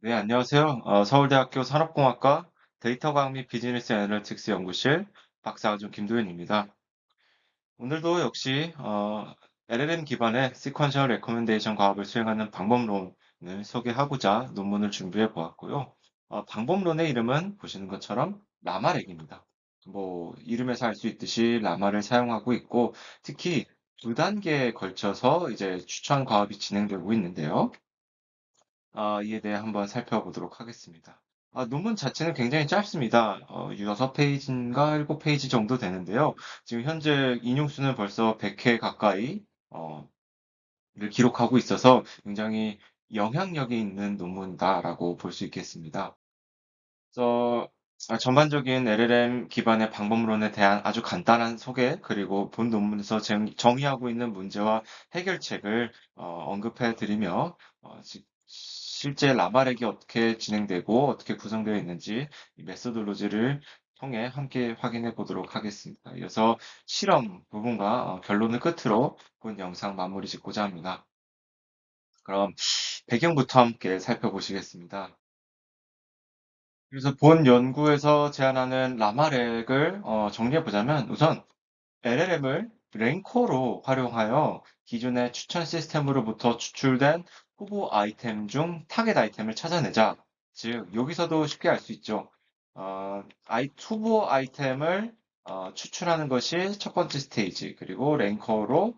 네, 안녕하세요. 서울대학교 산업공학과 데이터과학 및 비즈니스 애널리틱스 연구실 박사과정 김도현입니다. 오늘도 역시 LLM 기반의 시퀀셜 레코멘데이션 과학을 수행하는 방법론을 소개하고자 논문을 준비해 보았고요. 방법론의 이름은 보시는 것처럼 라마렉입니다. 뭐 이름에서 알 수 있듯이 라마를 사용하고 있고 특히 두 단계에 걸쳐서 이제 추천 과업이 진행되고 있는데요. 이에 대해 한번 살펴보도록 하겠습니다. 논문 자체는 굉장히 짧습니다. 6페이지인가 7페이지 정도 되는데요. 지금 현재 인용수는 벌써 100회 가까이 를 기록하고 있어서 굉장히 영향력이 있는 논문이다라고 볼 수 있겠습니다. 그래서 전반적인 LLM 기반의 방법론에 대한 아주 간단한 소개, 그리고 본 논문에서 정의하고 있는 문제와 해결책을 언급해 드리며 실제 라마렉이 어떻게 진행되고 어떻게 구성되어 있는지 이 메소돌로지를 통해 함께 확인해 보도록 하겠습니다. 이어서 실험 부분과 결론을 끝으로 본 영상 마무리 짓고자 합니다. 그럼 배경부터 함께 살펴보시겠습니다. 그래서 본 연구에서 제안하는 라마렉을 정리해 보자면 우선 LLM을 랭커로 활용하여 기존의 추천 시스템으로부터 추출된 후보 아이템 중 타겟 아이템을 찾아내자. 즉, 여기서도 쉽게 알 수 있죠. 후보 아이템을 추출하는 것이 첫 번째 스테이지, 그리고 랭커로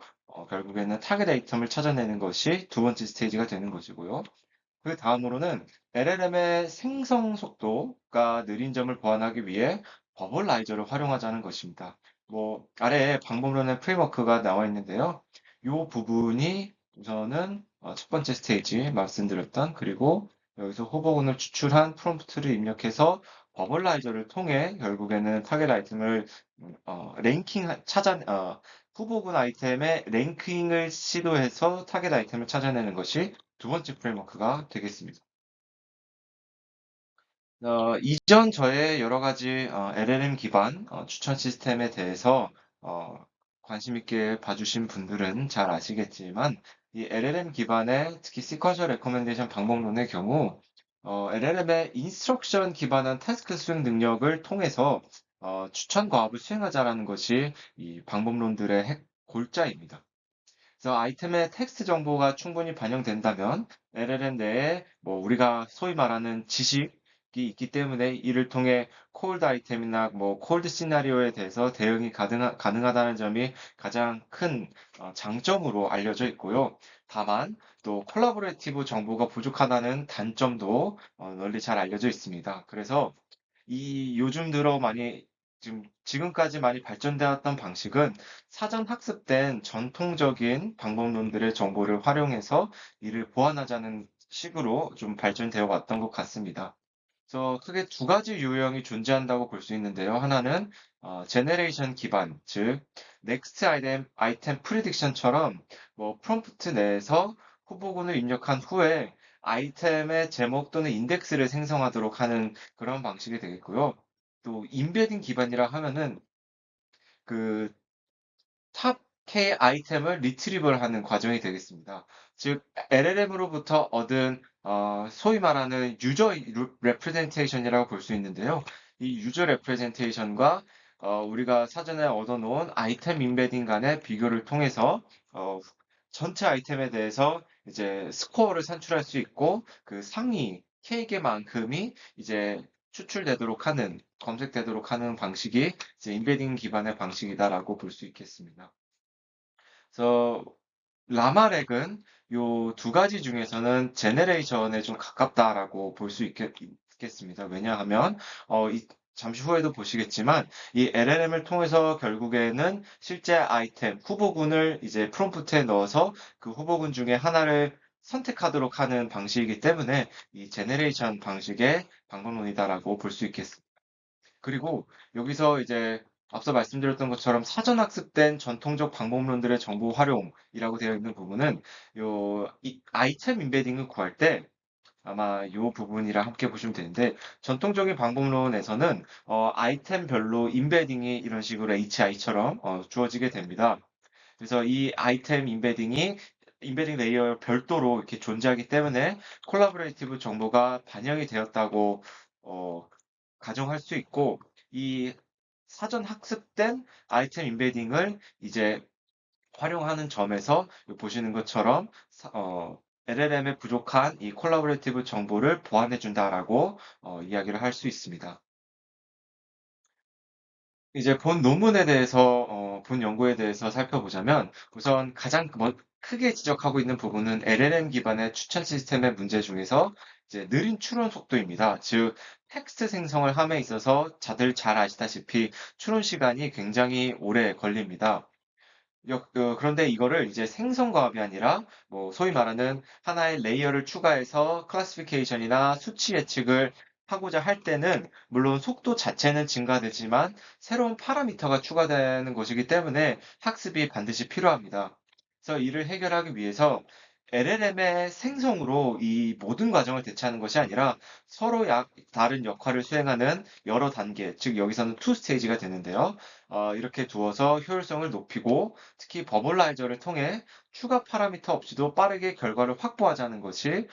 결국에는 타겟 아이템을 찾아내는 것이 두 번째 스테이지가 되는 것이고요. 그 다음으로는 LLM의 생성 속도가 느린 점을 보완하기 위해 버블라이저를 활용하자는 것입니다. 뭐 아래에 방법론의 프레임워크가 나와 있는데요. 이 부분이 우선은 첫 번째 스테이지 말씀드렸던, 그리고 여기서 호버군을 추출한 프롬프트를 입력해서 버블라이저를 통해 결국에는 타겟 아이템을 후보군 아이템의 랭킹을 시도해서 타겟 아이템을 찾아내는 것이 두 번째 프레임워크가 되겠습니다. 이전 저의 여러 가지 LLM 기반 추천 시스템에 대해서 어, 관심 있게 봐주신 분들은 잘 아시겠지만 이 LLM 기반의 특히 시퀀셜 레코멘데이션 방법론의 경우 LLM의 인스트럭션 기반한 태스크 수행 능력을 통해서 추천 과업을 수행하자라는 것이 이 방법론들의 골자입니다. 그래서 아이템의 텍스트 정보가 충분히 반영된다면 LLM 내에 뭐 우리가 소위 말하는 지식이 있기 때문에 이를 통해 콜드 아이템이나 뭐 콜드 시나리오에 대해서 대응이 가능하다는 점이 가장 큰 장점으로 알려져 있고요. 다만 또 콜라보레이티브 정보가 부족하다는 단점도 널리 잘 알려져 있습니다. 그래서 이 요즘 들어 많이 지금까지 많이 발전되었던 방식은 사전 학습된 전통적인 방법론들의 정보를 활용해서 이를 보완하자는 식으로 좀 발전되어 왔던 것 같습니다. 그래서 크게 두 가지 유형이 존재한다고 볼 수 있는데요. 하나는 제네레이션 기반, 즉 넥스트 아이템 프리딕션처럼 뭐 프롬프트 내에서 후보군을 입력한 후에 아이템의 제목 또는 인덱스를 생성하도록 하는 그런 방식이 되겠고요. 또 인베딩 기반이라 하면은 그 탑 K 아이템을 리트리버를 하는 과정이 되겠습니다. 즉, LLM으로부터 얻은 소위 말하는 유저 레프레젠테이션이라고 볼 수 있는데요. 이 유저 레프레젠테이션과 우리가 사전에 얻어놓은 아이템 인베딩 간의 비교를 통해서 어, 전체 아이템에 대해서 이제 스코어를 산출할 수 있고 그 상위 K개만큼이 이제 추출되도록 하는, 검색되도록 하는 방식이 이제 인베딩 기반의 방식이다라고 볼 수 있겠습니다. 그래서 라마렉은 요 두 가지 중에서는 제네레이션에 좀 가깝다라고 볼 수 있겠습니다. 왜냐하면 잠시 후에도 보시겠지만 이 LLM을 통해서 결국에는 실제 아이템 후보군을 이제 프롬프트에 넣어서 그 후보군 중에 하나를 선택하도록 하는 방식이기 때문에 이 제네레이션 방식의 방법론이다라고 볼 수 있겠습니다. 그리고 여기서 이제 앞서 말씀드렸던 것처럼 사전 학습된 전통적 방법론들의 정보 활용이라고 되어 있는 부분은 이 아이템 인베딩을 구할 때 아마 이 부분이랑 함께 보시면 되는데 전통적인 방법론에서는 아이템별로 인베딩이 이런 식으로 HI처럼 주어지게 됩니다. 그래서 이 아이템 인베딩이 인베딩 레이어 별도로 이렇게 존재하기 때문에 콜라보레이티브 정보가 반영이 되었다고 어, 가정할 수 있고, 이 사전 학습된 아이템 인베딩을 이제 활용하는 점에서 보시는 것처럼 LLM에 부족한 이 콜라보레이티브 정보를 보완해 준다라고 이야기를 할 수 있습니다. 이제 본 논문에 대해서, 본 연구에 대해서 살펴보자면, 우선 가장 크게 지적하고 있는 부분은 LLM 기반의 추천 시스템의 문제 중에서 이제 느린 추론 속도입니다. 즉, 텍스트 생성을 함에 있어서 다들 잘 아시다시피 추론 시간이 굉장히 오래 걸립니다. 그런데 이거를 이제 생성 과업이 아니라 뭐 소위 말하는 하나의 레이어를 추가해서 클래시피케이션이나 수치 예측을 하고자 할 때는 물론 속도 자체는 증가되지만 새로운 파라미터가 추가되는 것이기 때문에 학습이 반드시 필요합니다. 그래서 이를 해결하기 위해서 LLM의 생성으로 이 모든 과정을 대체하는 것이 아니라 서로 다른 역할을 수행하는 여러 단계, 즉 여기서는 투 스테이지가 되는데요. 이렇게 두어서 효율성을 높이고 특히 버블라이저를 통해 추가 파라미터 없이도 빠르게 결과를 확보하자는 것이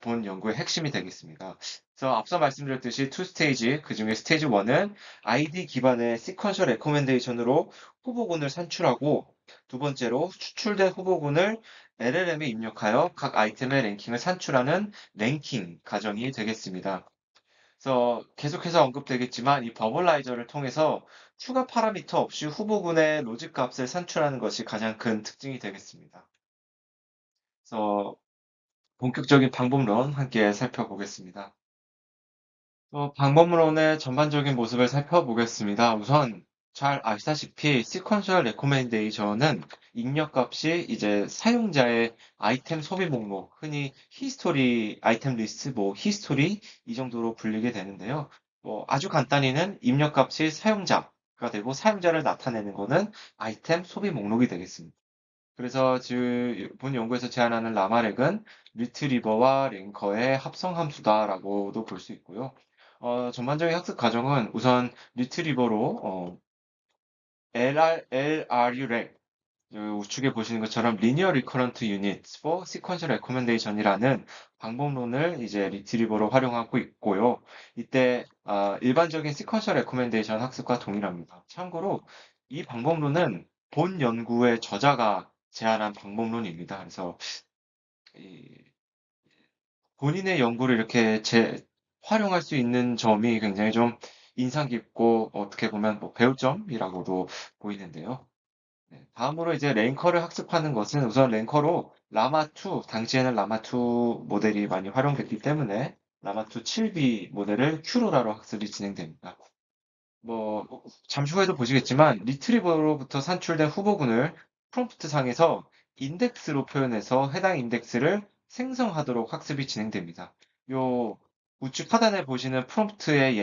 본 연구의 핵심이 되겠습니다. 그래서 앞서 말씀드렸듯이 투 스테이지, 그중에 스테이지 1은 아이디 기반의 시퀀셜 레코멘데이션으로 후보군을 산출하고 두 번째로 추출된 후보군을 LLM에 입력하여 각 아이템의 랭킹을 산출하는 랭킹 과정이 되겠습니다. 그래서 계속해서 언급되겠지만 이 버블라이저를 통해서 추가 파라미터 없이 후보군의 로직 값을 산출하는 것이 가장 큰 특징이 되겠습니다. 그래서 본격적인 방법론 함께 살펴보겠습니다. 방법론의 전반적인 모습을 살펴보겠습니다. 우선 잘 아시다시피 시퀀셜 레코멘데이션은 입력값이 이제 사용자의 아이템 소비 목록, 흔히 히스토리 아이템 리스트, 뭐 히스토리 이 정도로 불리게 되는데요. 아주 간단히는 입력값이 사용자가 되고 사용자를 나타내는 것은 아이템 소비 목록이 되겠습니다. 그래서 본 연구에서 제안하는 라마렉은 리트리버와 랭커의 합성 함수다라고도 볼 수 있고요. 전반적인 학습 과정은 우선 리트리버로 LRUREC 우측에 보시는 것처럼 Linear Recurrent Units for Sequential Recommendation이라는 방법론을 이제 리트리버로 활용하고 있고요. 이때 일반적인 Sequential Recommendation 학습과 동일합니다. 참고로 이 방법론은 본 연구의 저자가 제안한 방법론입니다. 그래서 이 본인의 연구를 이렇게 활용할 수 있는 점이 굉장히 좀 인상 깊고 어떻게 보면 뭐 배울 점이라고도 보이는데요. 네, 다음으로 이제 랭커를 학습하는 것은 우선 랭커로 라마2, 당시에는 라마2 모델이 많이 활용됐기 때문에 라마2 7B 모델을 큐로라로 학습이 진행됩니다. 잠시 후에도 보시겠지만 리트리버로부터 산출된 후보군을 프롬프트 상에서 인덱스로 표현해서 해당 인덱스를 생성하도록 학습이 진행됩니다. 요 우측 하단에 보시는 프롬프트의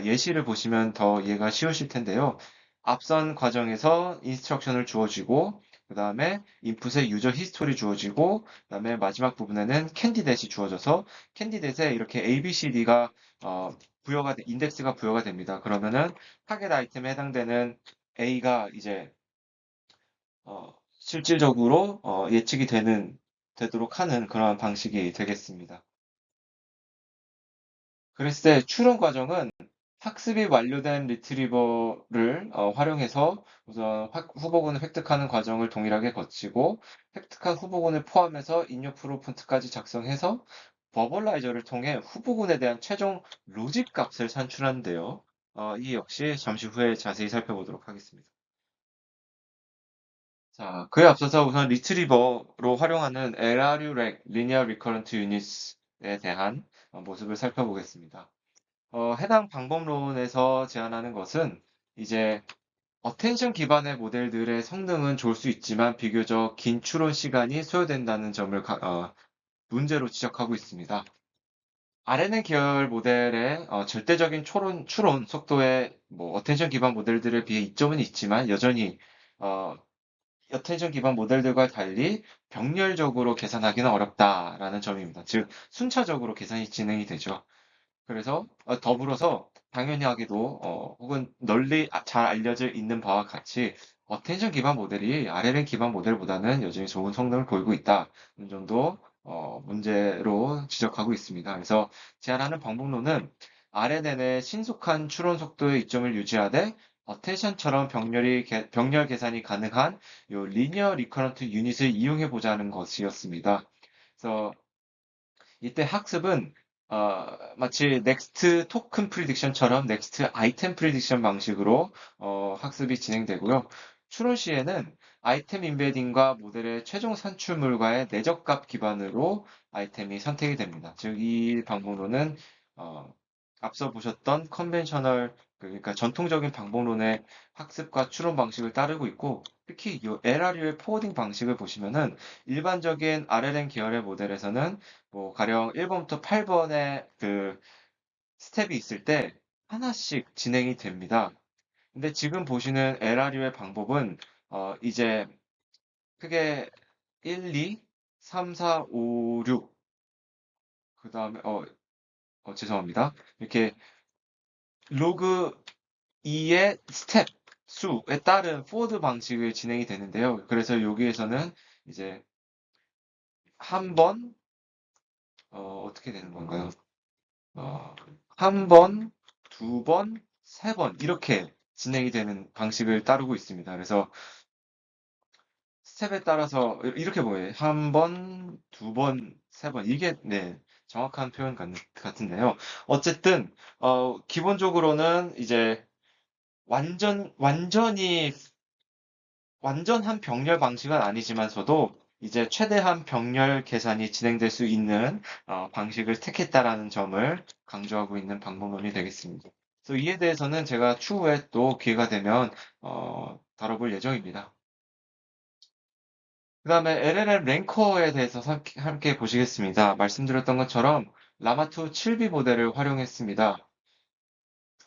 예시를 보시면 더 이해가 쉬우실 텐데요. 앞선 과정에서 인스트럭션을 주어지고, 그 다음에 인풋에 유저 히스토리 주어지고, 그 다음에 마지막 부분에는 캔디댓이 주어져서 캔디댓에 이렇게 ABCD가 인덱스가 부여가 됩니다. 그러면은 타겟 아이템에 해당되는 A가 이제 실질적으로 예측이 되도록 하는 그러한 방식이 되겠습니다. 그랬을 때 추론 과정은 학습이 완료된 리트리버를 활용해서 우선 후보군을 획득하는 과정을 동일하게 거치고 획득한 후보군을 포함해서 입력 프로프트까지 작성해서 버벌라이저를 통해 후보군에 대한 최종 로직 값을 산출하는데요. 이 역시 잠시 후에 자세히 살펴보도록 하겠습니다. 자, 그에 앞서서 우선 리트리버로 활용하는 LRUREC, Linear Recurrent Units에 대한 모습을 살펴보겠습니다. 해당 방법론에서 제안하는 것은 이제 어텐션 기반의 모델들의 성능은 좋을 수 있지만 비교적 긴 추론 시간이 소요된다는 점을 문제로 지적하고 있습니다. RNN 계열 모델의 절대적인 추론 속도에 어텐션 기반 모델들에 비해 이점은 있지만 여전히 어, 어텐션 기반 모델들과 달리 병렬적으로 계산하기는 어렵다라는 점입니다. 즉 순차적으로 계산이 진행이 되죠. 그래서 더불어서 당연히 하게도 혹은 널리 잘 알려져 있는 바와 같이 어텐션 기반 모델이 RLM 기반 모델보다는 여전히 좋은 성능을 보이고 있다. 는 정도 문제로 지적하고 있습니다. 그래서 제안하는 방법론은 RNN의 신속한 추론 속도의 이점을 유지하되 어텐션처럼 병렬 계산이 가능한 요 리니어 리커런트 유닛을 이용해 보자는 것이었습니다. 그래서 이때 학습은 마치 넥스트 토큰 프리딕션처럼 넥스트 아이템 프리딕션 방식으로 학습이 진행되고요. 추론 시에는 아이템 인베딩과 모델의 최종 산출물과의 내적값 기반으로 아이템이 선택이 됩니다. 즉, 이 방법론은 어, 앞서 보셨던 컨벤셔널, 그러니까 전통적인 방법론의 학습과 추론 방식을 따르고 있고, 특히 이 LRU의 포워딩 방식을 보시면은 일반적인 RLM 계열의 모델에서는 뭐 가령 1번부터 8번의 그 스텝이 있을 때 하나씩 진행이 됩니다. 근데 지금 보시는 LRU의 방법은 이제 크게 1, 2, 3, 4, 5, 6 그다음에 죄송합니다. 이렇게 로그 2의 스텝 수에 따른 포워드 방식을 진행이 되는데요. 그래서 여기에서는 이제 한 번, 어떻게 되는 건가요? 어, 한 번, 두 번, 세 번, 이렇게 진행이 되는 방식을 따르고 있습니다. 그래서 스텝에 따라서 이렇게 보여요. 한 번, 두 번, 세 번. 이게, 네, 정확한 표현 같은데요. 어쨌든, 기본적으로는 이제 완전한 병렬 방식은 아니지만서도 이제 최대한 병렬 계산이 진행될 수 있는 방식을 택했다라는 점을 강조하고 있는 방법론이 되겠습니다. 그래서 이에 대해서는 제가 추후에 또 기회가 되면 다뤄볼 예정입니다. 그 다음에 LLM 랭커에 대해서 함께 보시겠습니다. 말씀드렸던 것처럼 라마2 7B 모델을 활용했습니다.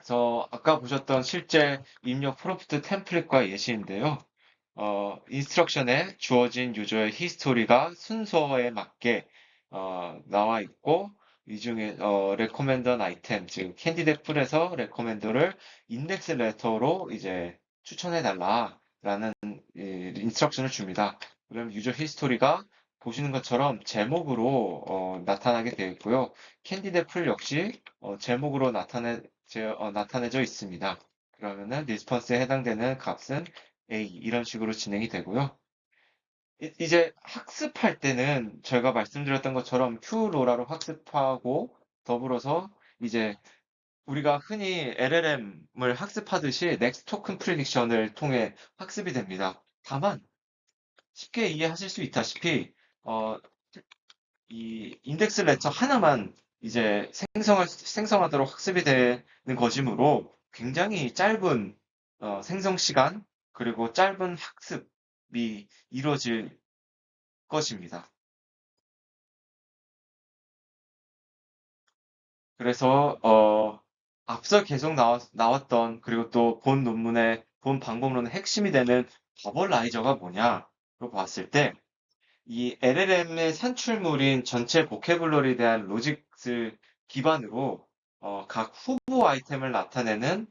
그래서 아까 보셨던 실제 입력 프롬프트 템플릿과 예시인데요. 인스트럭션에 주어진 유저의 히스토리가 순서에 맞게 나와 있고 이 중에 레코멘던 아이템, 즉 캔디댓 풀에서 레코멘더를 인덱스 레터로 이제 추천해 달라라는 인스트럭션을 줍니다. 그럼 유저 히스토리가 보시는 것처럼 제목으로 나타나게 되어 있고요. 캔디댓 풀 역시 제목으로 나타내져 있습니다. 그러면은 리스폰스에 해당되는 값은 A 이런 식으로 진행이 되고요. 이제 학습할 때는 제가 말씀드렸던 것처럼 Q로라로 학습하고 더불어서 이제 우리가 흔히 LLM을 학습하듯이 넥스트 토큰 프리딕션을 통해 학습이 됩니다. 다만 쉽게 이해하실 수 있다시피 어, 이 인덱스 레터 하나만 이제 생성하도록 학습이 되는 것이므로 굉장히 짧은 생성 시간 그리고 짧은 학습이 이루어질 것입니다. 그래서 앞서 계속 나왔던 그리고 또 본 논문의 본 방법론의 핵심이 되는 버벌라이저가 뭐냐로 봤을 때 이 LLM의 산출물인 전체 보캐블러리에 대한 로직을 기반으로 각 후보 아이템을 나타내는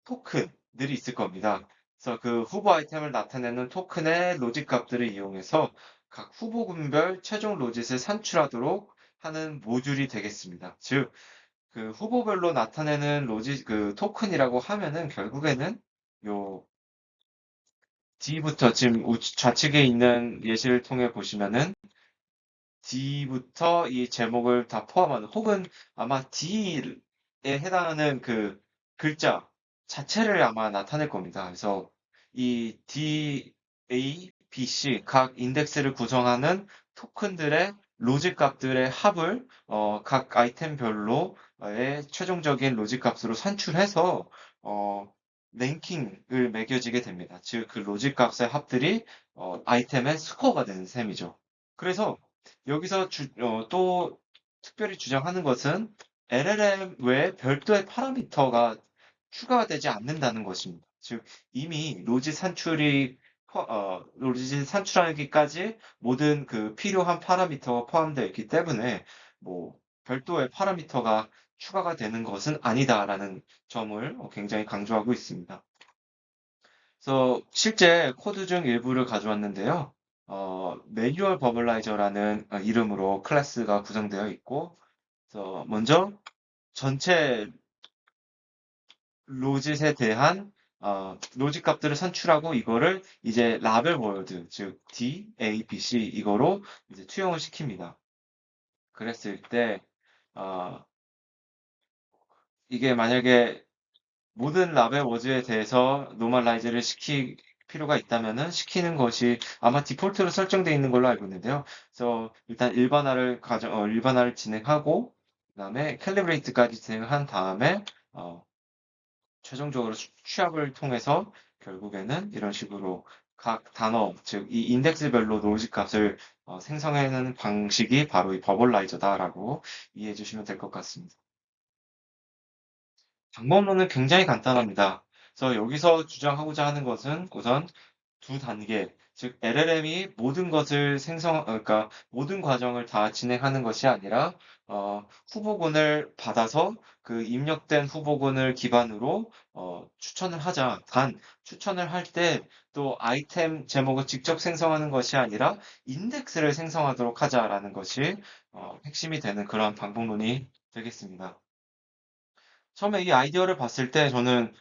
토큰들이 있을 겁니다. 그래서 그 후보 아이템을 나타내는 토큰의 로직 값들을 이용해서 각 후보군별 최종 로직을 산출하도록 하는 모듈이 되겠습니다. 즉, 그 후보별로 나타내는 로직, 그 토큰이라고 하면은 결국에는 요 D부터 지금 좌측에 있는 예시를 통해 보시면은 D부터 이 제목을 다 포함하는 혹은 아마 D에 해당하는 그 글자 자체를 아마 나타낼 겁니다. 그래서 이 D, A, B, C 각 인덱스를 구성하는 토큰들의 로직 값들의 합을 각 아이템별로의 최종적인 로직 값으로 산출해서 랭킹을 매겨지게 됩니다. 즉, 그 로직 값의 합들이 아이템의 스코어가 되는 셈이죠. 그래서 여기서 또 특별히 주장하는 것은 LLM 외에 별도의 파라미터가 추가되지 않는다는 것입니다. 즉, 이미 로지 산출하기까지 모든 그 필요한 파라미터가 포함되어 있기 때문에 뭐 별도의 파라미터가 추가가 되는 것은 아니다라는 점을 굉장히 강조하고 있습니다. 그래서 실제 코드 중 일부를 가져왔는데요. 매뉴얼 버블라이저라는 이름으로 클래스가 구성되어 있고, 그래서 먼저 전체 로짓에 대한 로짓 값들을 산출하고 이거를 이제 라벨 월드, 즉 D, A, B, C 이거로 이제 투영을 시킵니다. 그랬을 때 어, 이게 만약에 모든 라벨 워즈에 대해서 노멀라이즈를 시킬 필요가 있다면은 시키는 것이 아마 디폴트로 설정되어 있는 걸로 알고 있는데요. 그래서 일단 일반화를 진행하고 그다음에 캘리브레이트까지 진행한 다음에 어, 최종적으로 취합을 통해서 결국에는 이런 식으로 각 단어, 즉 이 인덱스별로 로직 값을 생성해내는 방식이 바로 이 버벌라이저다라고 이해해 주시면 될 것 같습니다. 방법론은 굉장히 간단합니다. 그래서 여기서 주장하고자 하는 것은 우선 두 단계, 즉 LLM이 모든 것을 그러니까 모든 과정을 다 진행하는 것이 아니라 후보군을 받아서 그 입력된 후보군을 기반으로 추천을 하자. 단 추천을 할 때 또 아이템 제목을 직접 생성하는 것이 아니라 인덱스를 생성하도록 하자라는 것이 핵심이 되는 그러한 방법론이 되겠습니다. 처음에 이 아이디어를 봤을 때 저는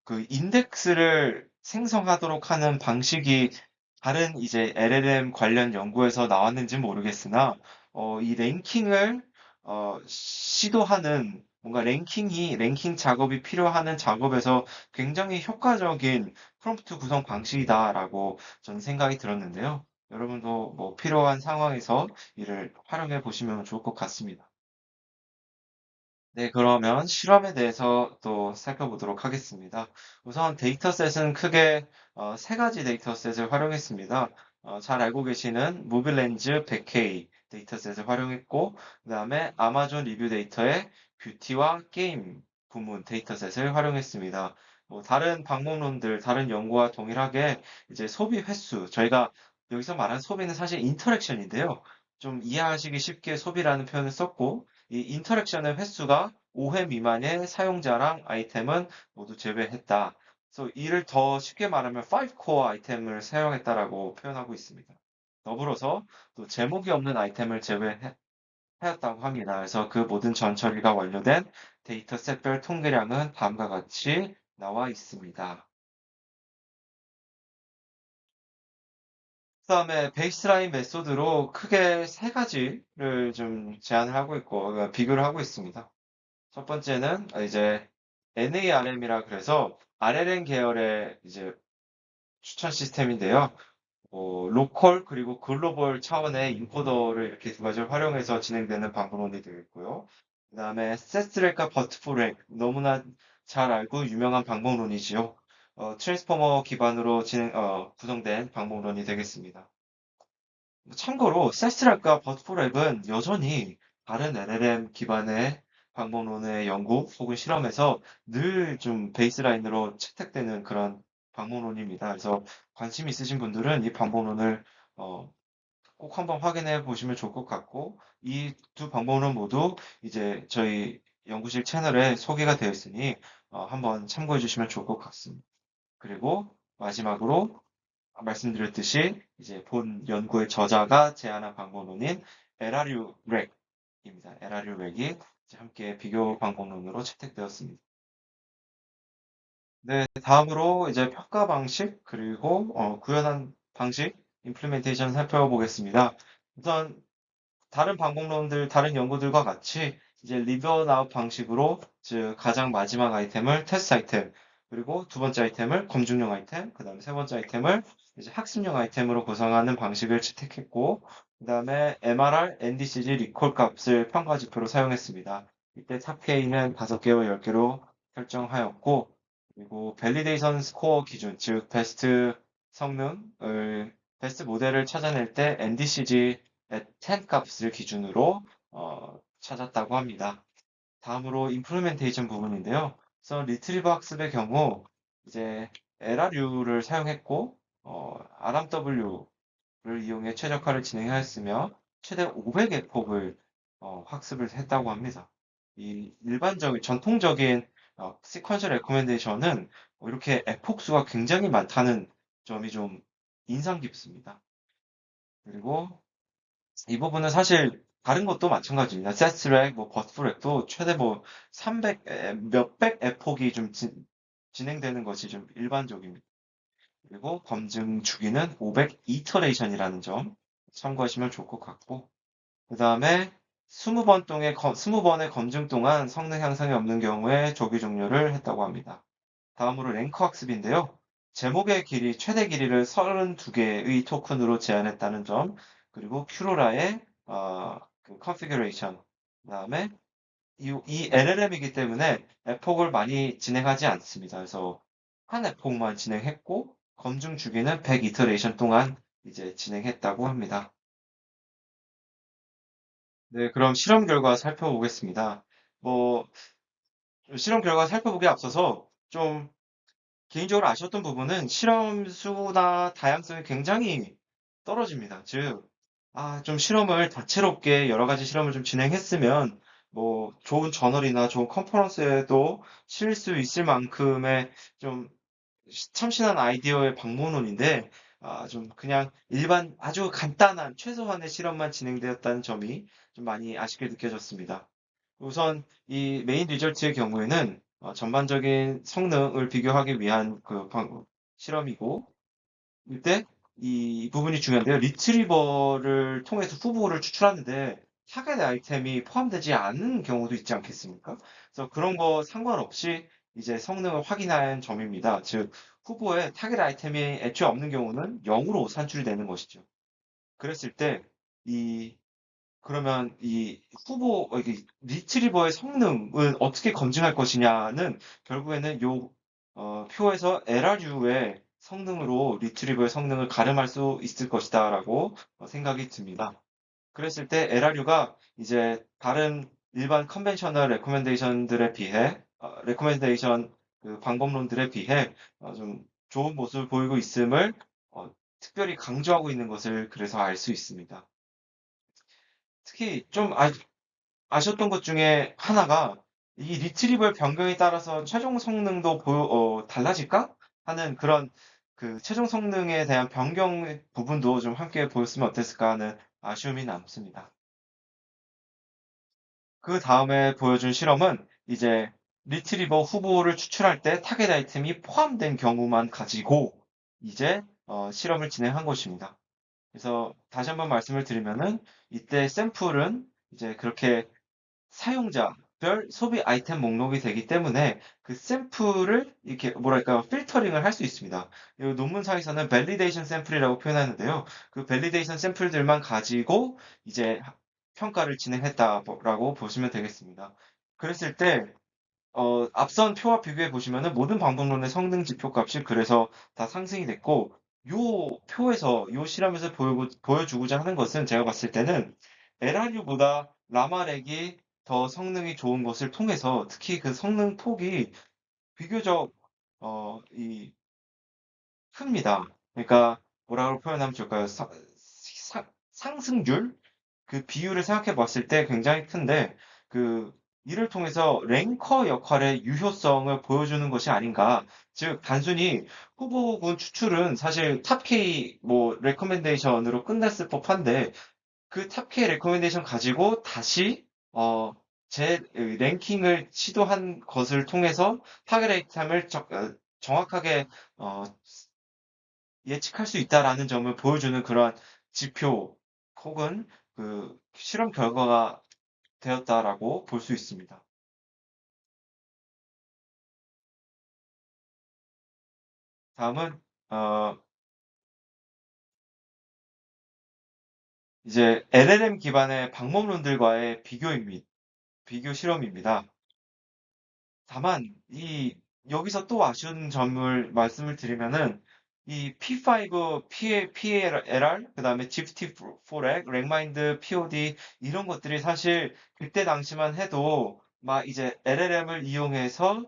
그 인덱스를 생성하도록 하는 방식이 다른 이제 LLM 관련 연구에서 나왔는지 모르겠으나 이 랭킹을 시도하는 뭔가 랭킹 작업이 필요하는 작업에서 굉장히 효과적인 프롬프트 구성 방식이다라고 저는 생각이 들었는데요. 여러분도 뭐 필요한 상황에서 이를 활용해 보시면 좋을 것 같습니다. 네, 그러면 실험에 대해서 또 살펴보도록 하겠습니다. 우선 데이터셋은 크게 세 가지 데이터셋을 활용했습니다. 잘 알고 계시는 무빌렌즈 100K 데이터셋을 활용했고, 그 다음에 아마존 리뷰 데이터의 뷰티와 게임 부문 데이터셋을 활용했습니다. 뭐 다른 방법론들, 다른 연구와 동일하게 이제 소비 횟수, 저희가 여기서 말한 소비는 사실 인터랙션인데요. 좀 이해하시기 쉽게 소비라는 표현을 썼고, 이 인터랙션의 횟수가 5회 미만의 사용자랑 아이템은 모두 제외했다. 그래서 이를 더 쉽게 말하면 5코어 아이템을 사용했다라고 표현하고 있습니다. 더불어서 또 제목이 없는 아이템을 제외하였다고 합니다. 그래서 그 모든 전처리가 완료된 데이터셋별 통계량은 다음과 같이 나와 있습니다. 그다음에 베이스라인 메소드로 크게 세 가지를 좀 제안을 하고 있고 비교를 하고 있습니다. 첫 번째는 이제 NARM이라 그래서 RLM 계열의 이제 추천 시스템인데요. 로컬 그리고 글로벌 차원의 인코더를 이렇게 두 가지를 활용해서 진행되는 방법론이 되겠고요. 그다음에 세스렉과 버트포렉 너무나 잘 알고 유명한 방법론이지요. 트랜스포머 기반으로 구성된 방법론이 되겠습니다. 참고로 세스락과 버트포랩은 여전히 다른 LLM 기반의 방법론의 연구 혹은 실험에서 늘 좀 베이스라인으로 채택되는 그런 방법론입니다. 그래서 관심 있으신 분들은 이 방법론을 어, 꼭 한번 확인해 보시면 좋을 것 같고 이 두 방법론 모두 이제 저희 연구실 채널에 소개가 되어 있으니 한번 참고해 주시면 좋을 것 같습니다. 그리고 마지막으로 말씀드렸듯이 이제 본 연구의 저자가 제안한 방법론인 LRU 렉입니다. LRU 렉이 함께 비교 방법론으로 채택되었습니다. 네, 다음으로 이제 평가 방식 그리고 구현한 방식 임플리멘테이션 살펴보겠습니다. 우선 다른 방법론들, 다른 연구들과 같이 이제 리버 나웃 방식으로 즉 가장 마지막 아이템을 테스트 아이템, 그리고 두 번째 아이템을 검증용 아이템, 그 다음에 세 번째 아이템을 이제 학습용 아이템으로 구성하는 방식을 채택했고, 그 다음에 MRR, NDCG 리콜 값을 평가 지표로 사용했습니다. 이때 탑 K는 5개와 10개로 설정하였고, 그리고 밸리데이션 스코어 기준, 즉 베스트 모델을 찾아낼 때 NDCG 10 값을 기준으로 찾았다고 합니다. 다음으로 임플리멘테이션 부분인데요. 그래서 리트리버 학습의 경우 이제 LRU를 사용했고 RMW를 이용해 최적화를 진행하였으며 최대 500의 폭을 학습을 했다고 합니다. 이 일반적인 전통적인 시퀀셜 레코멘데이션은 이렇게 에폭수가 굉장히 많다는 점이 좀 인상 깊습니다. 그리고 이 부분은 사실 다른 것도 마찬가지입니다. 세스렉, 뭐 버스렉도 최대 뭐 300, 몇백 에폭이 좀 진행되는 것이 좀 일반적입니다. 그리고 검증 주기는 500 이터레이션이라는 점 참고하시면 좋을 것 같고, 그 다음에 20번의 검증 동안 성능 향상이 없는 경우에 조기 종료를 했다고 합니다. 다음으로 랭커 학습인데요. 제목의 길이, 최대 길이를 32개의 토큰으로 제한했다는 점, 그리고 큐로라의 그 컨피규레이션, 그 다음에 이 LLM이기 때문에 에폭을 많이 진행하지 않습니다. 그래서 한 에폭만 진행했고, 검증 주기는 100 이터레이션 동안 이제 진행했다고 합니다. 네, 그럼 실험 결과 살펴보겠습니다. 뭐, 실험 결과 살펴보기에 앞서서 좀 개인적으로 아쉬웠던 부분은 실험 수나 다양성이 굉장히 떨어집니다. 즉, 좀 실험을 다채롭게 여러 가지 실험을 좀 진행했으면 뭐 좋은 저널이나 좋은 컨퍼런스에도 실릴 수 있을 만큼의 좀 참신한 아이디어의 방문론인데 좀 그냥 일반 아주 간단한 최소한의 실험만 진행되었다는 점이 좀 많이 아쉽게 느껴졌습니다. 우선 이 메인 리절트의 경우에는 전반적인 성능을 비교하기 위한 그 실험이고 이때 이 부분이 중요한데요. 리트리버를 통해서 후보를 추출하는데 타겟 아이템이 포함되지 않은 경우도 있지 않겠습니까? 그래서 그런 거 상관없이 이제 성능을 확인한 점입니다. 즉, 후보에 타겟 아이템이 애초에 없는 경우는 0으로 산출이 되는 것이죠. 그랬을 때, 이, 그러면 이 이게 리트리버의 성능은 어떻게 검증할 것이냐는 결국에는 표에서 LRU의 성능으로 리트리버의 성능을 가름할 수 있을 것이다라고 생각이 듭니다. 그랬을 때 LRU가 이제 다른 일반 컨벤셔널 레코멘데이션들에 비해, 레코멘데이션 그 방법론들에 비해 좀 좋은 모습을 보이고 있음을 특별히 강조하고 있는 것을 그래서 알 수 있습니다. 특히 좀 아셨던 것 중에 하나가 이 리트리버 변경에 따라서 최종 성능도 달라질까? 하는 그런 그 최종 성능에 대한 변경 부분도 좀 함께 보였으면 어땠을까 하는 아쉬움이 남습니다. 그 다음에 보여준 실험은 이제 리트리버 후보를 추출할 때 타겟 아이템이 포함된 경우만 가지고 이제 실험을 진행한 것입니다. 그래서 다시 한번 말씀을 드리면은 이때 샘플은 이제 그렇게 사용자별 소비 아이템 목록이 되기 때문에 그 샘플을 이렇게 뭐랄까 필터링을 할 수 있습니다. 이 논문상에서는 밸리데이션 샘플이라고 표현하는데요. 그 밸리데이션 샘플들만 가지고 이제 평가를 진행했다라고 보시면 되겠습니다. 그랬을 때 앞선 표와 비교해 보시면은 모든 방법론의 성능 지표 값이 그래서 다 상승이 됐고, 요 표에서, 요 실험에서 보여주고자 하는 것은 제가 봤을 때는 LRU보다 라마렉이 더 성능이 좋은 것을 통해서 특히 그 성능 폭이 비교적, 이, 큽니다. 그러니까 뭐라고 표현하면 좋을까요? 상승률? 그 비율을 생각해 봤을 때 굉장히 큰데, 그, 이를 통해서 랭커 역할의 유효성을 보여주는 것이 아닌가. 즉, 단순히 후보군 추출은 사실 탑K 뭐, 레커멘데이션으로 끝났을 법한데, 그 탑K 레커멘데이션 가지고 다시, 제 랭킹을 시도한 것을 통해서 타겟 아이템을 정확하게, 어, 예측할 수 있다라는 점을 보여주는 그러한 지표 혹은 그 실험 결과가 되었다라고 볼 수 있습니다. 다음은 어, 이제 LLM 기반의 방법론들과의 비교 실험입니다. 다만 여기서 또 아쉬운 점을 말씀을 드리면은 이 P5, PLR, 그다음에 GPT4렉, 렉마인드, POD 이런 것들이 사실 그때 당시만 해도 막 이제 LLM을 이용해서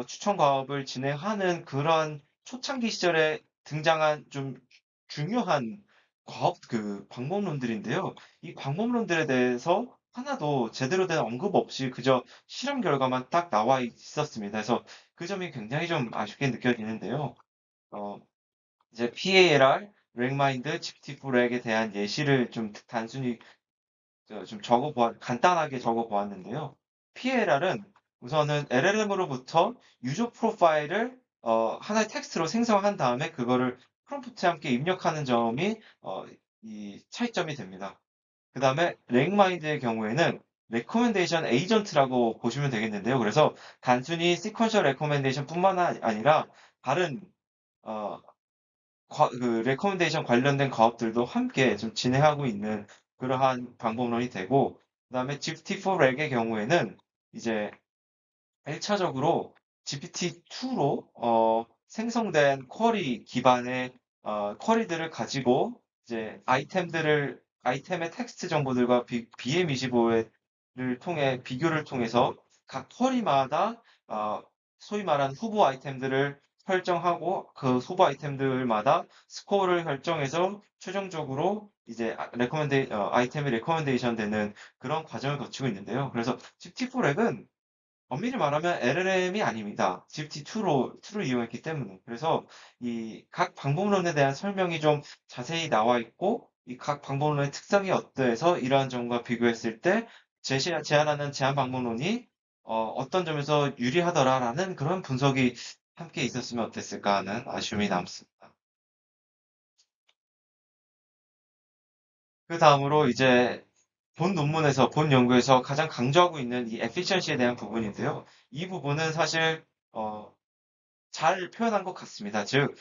추천 과업을 진행하는 그런 초창기 시절에 등장한 좀 중요한 과업 그 방법론들인데요. 이 방법론들에 대해서 하나도 제대로 된 언급 없이 그저 실험 결과만 딱 나와 있었습니다. 그래서 그 점이 굉장히 좀 아쉽게 느껴지는데요. 어, 이제 PALR, 랭마인드, GPT-4렉에 대한 예시를 좀 단순히 좀 간단하게 적어 보았는데요. PLR은 우선은 LLM으로부터 유저 프로파일을 하나의 텍스트로 생성한 다음에 그거를 프롬프트에 함께 입력하는 점이 이 차이점이 됩니다. 그 다음에 랭마인드의 경우에는 레코멘데이션 에이전트라고 보시면 되겠는데요. 그래서 단순히 시퀀셜 레코멘데이션 뿐만 아니라 다른 어, 그 레코멘데이션 관련된 과업들도 함께 좀 진행하고 있는 그러한 방법론이 되고, 그다음에 GPT-4렉의 경우에는 이제 1차적으로 GPT-2로 생성된 쿼리 기반의 쿼리들을 가지고 이제 아이템의 텍스트 정보들과 BM25를 통해 비교를 통해서 각 쿼리마다 어, 소위 말하는 후보 아이템들을 설정하고 그 후보 아이템들마다 스코어를 설정해서 최종적으로 이제 아이템이 레코멘데이션 되는 그런 과정을 거치고 있는데요. 그래서 GPT-4렉은 엄밀히 말하면 LLM이 아닙니다. GPT-2로 이용했기 때문에. 그래서 이 각 방법론에 대한 설명이 좀 자세히 나와 있고, 이 각 방법론의 특성이 어떠해서 이러한 점과 비교했을 때 제안하는 제안 방법론이 어떤 점에서 유리하더라라는 그런 분석이 함께 있었으면 어땠을까 하는 아쉬움이 남습니다. 그 다음으로 이제 본 연구에서 가장 강조하고 있는 이 에피션시에 대한 부분인데요. 이 부분은 사실 어, 잘 표현한 것 같습니다. 즉,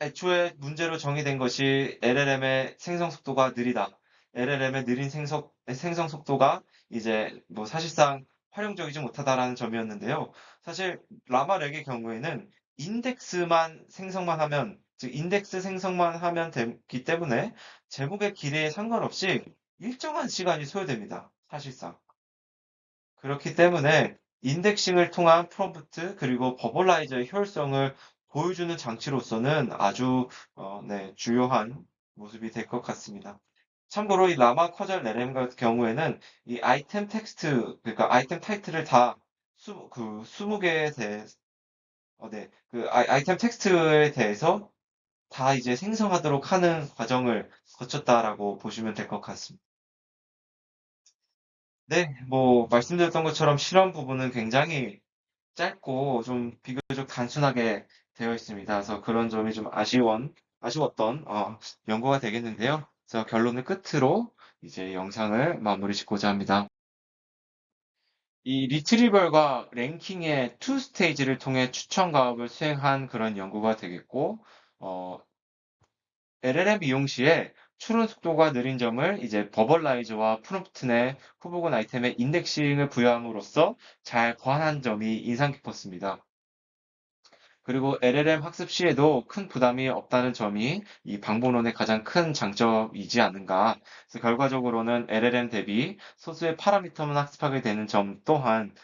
애초에 문제로 정의된 것이 LLM의 생성 속도가 느리다. LLM의 느린 생성 속도가 이제 뭐 사실상 활용적이지 못하다라는 점이었는데요. 사실 라마렉의 경우에는 인덱스 생성만 하면 되기 때문에 제목의 길이에 상관없이 일정한 시간이 소요됩니다. 사실상. 그렇기 때문에 인덱싱을 통한 프롬프트 그리고 버벌라이저의 효율성을 보여주는 장치로서는 아주 네, 주요한 모습이 될 것 같습니다. 참고로 이 라마 커절 LLM 같은 경우에는 이 아이템 텍스트 그러니까 아이템 타이틀을 다 20개에 대해 네, 그 아이템 텍스트에 대해서 다 이제 생성하도록 하는 과정을 거쳤다라고 보시면 될 것 같습니다. 네, 뭐 말씀드렸던 것처럼 실험 부분은 굉장히 짧고 좀 비교적 단순하게 되어 있습니다. 그래서 그런 점이 좀 아쉬웠던 연구가 되겠는데요. 그래서 결론을 끝으로 이제 영상을 마무리 짓고자 합니다. 이 리트리벌과 랭킹의 투 스테이지를 통해 추천 가업을 수행한 그런 연구가 되겠고, 어, LLM 이용 시에 추론 속도가 느린 점을 이제 버벌라이저와 프롬프트 내 후보군 아이템의 인덱싱을 부여함으로써 잘 보완한 점이 인상 깊었습니다. 그리고 LLM 학습 시에도 큰 부담이 없다는 점이 이 방법론의 가장 큰 장점이지 않은가. 그래서 결과적으로는 LLM 대비 소수의 파라미터만 학습하게 되는 점 또한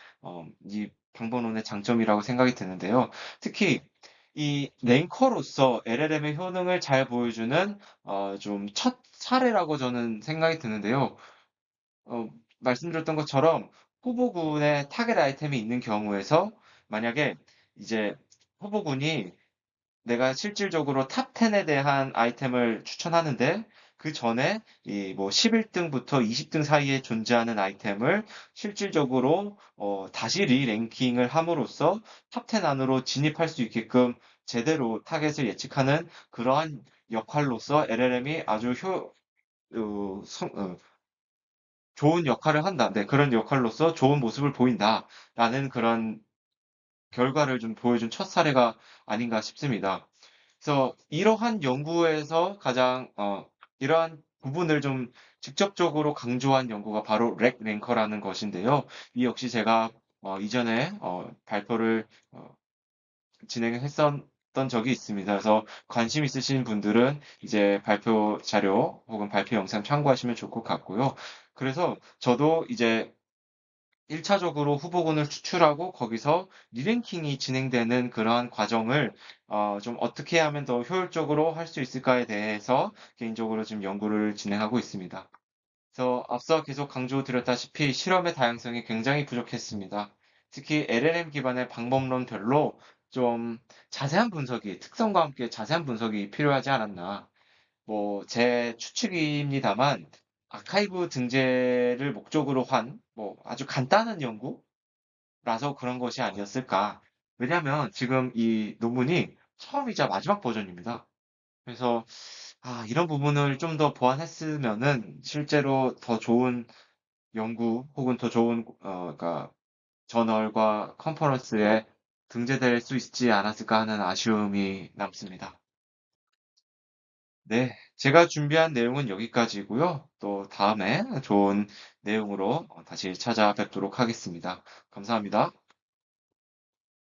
이 방법론의 장점이라고 생각이 드는데요. 특히 이 랭커로서 LLM의 효능을 잘 보여주는 좀 첫 사례라고 저는 생각이 드는데요. 어, 말씀드렸던 것처럼 후보군에 타겟 아이템이 있는 경우에서 만약에 이제 후보군이 내가 실질적으로 탑 10에 대한 아이템을 추천하는데 그 전에 이 뭐 11등부터 20등 사이에 존재하는 아이템을 실질적으로 다시 리랭킹을 함으로써 탑 10 안으로 진입할 수 있게끔 제대로 타겟을 예측하는 그러한 역할로서 LLM이 아주 좋은 역할을 한다. 네, 그런 역할로서 좋은 모습을 보인다라는 그런 결과를 좀 보여준 첫 사례가 아닌가 싶습니다. 그래서 이러한 연구에서 가장 이러한 부분을 좀 직접적으로 강조한 연구가 바로 렉 랭커라는 것인데요. 이 역시 제가 이전에 발표를 진행했었던 적이 있습니다. 그래서 관심 있으신 분들은 이제 발표 자료 혹은 발표 영상 참고하시면 좋을 것 같고요. 그래서 저도 이제 1차적으로 후보군을 추출하고 거기서 리랭킹이 진행되는 그러한 과정을 좀 어떻게 하면 더 효율적으로 할 수 있을까에 대해서 개인적으로 지금 연구를 진행하고 있습니다. 그래서 앞서 계속 강조드렸다시피 실험의 다양성이 굉장히 부족했습니다. 특히 LLM 기반의 방법론별로 좀 자세한 분석이, 특성과 함께 자세한 분석이 필요하지 않았나. 뭐, 제 추측입니다만, 아카이브 등재를 목적으로 한, 뭐, 아주 간단한 연구라서 그런 것이 아니었을까. 왜냐면 지금 이 논문이 처음이자 마지막 버전입니다. 그래서 이런 부분을 좀 더 보완했으면은 실제로 더 좋은 연구 혹은 더 좋은 그러니까 저널과 컨퍼런스에 등재될 수 있지 않았을까 하는 아쉬움이 남습니다. 네, 제가 준비한 내용은 여기까지고요. 또 다음에 좋은 내용으로 다시 찾아뵙도록 하겠습니다. 감사합니다.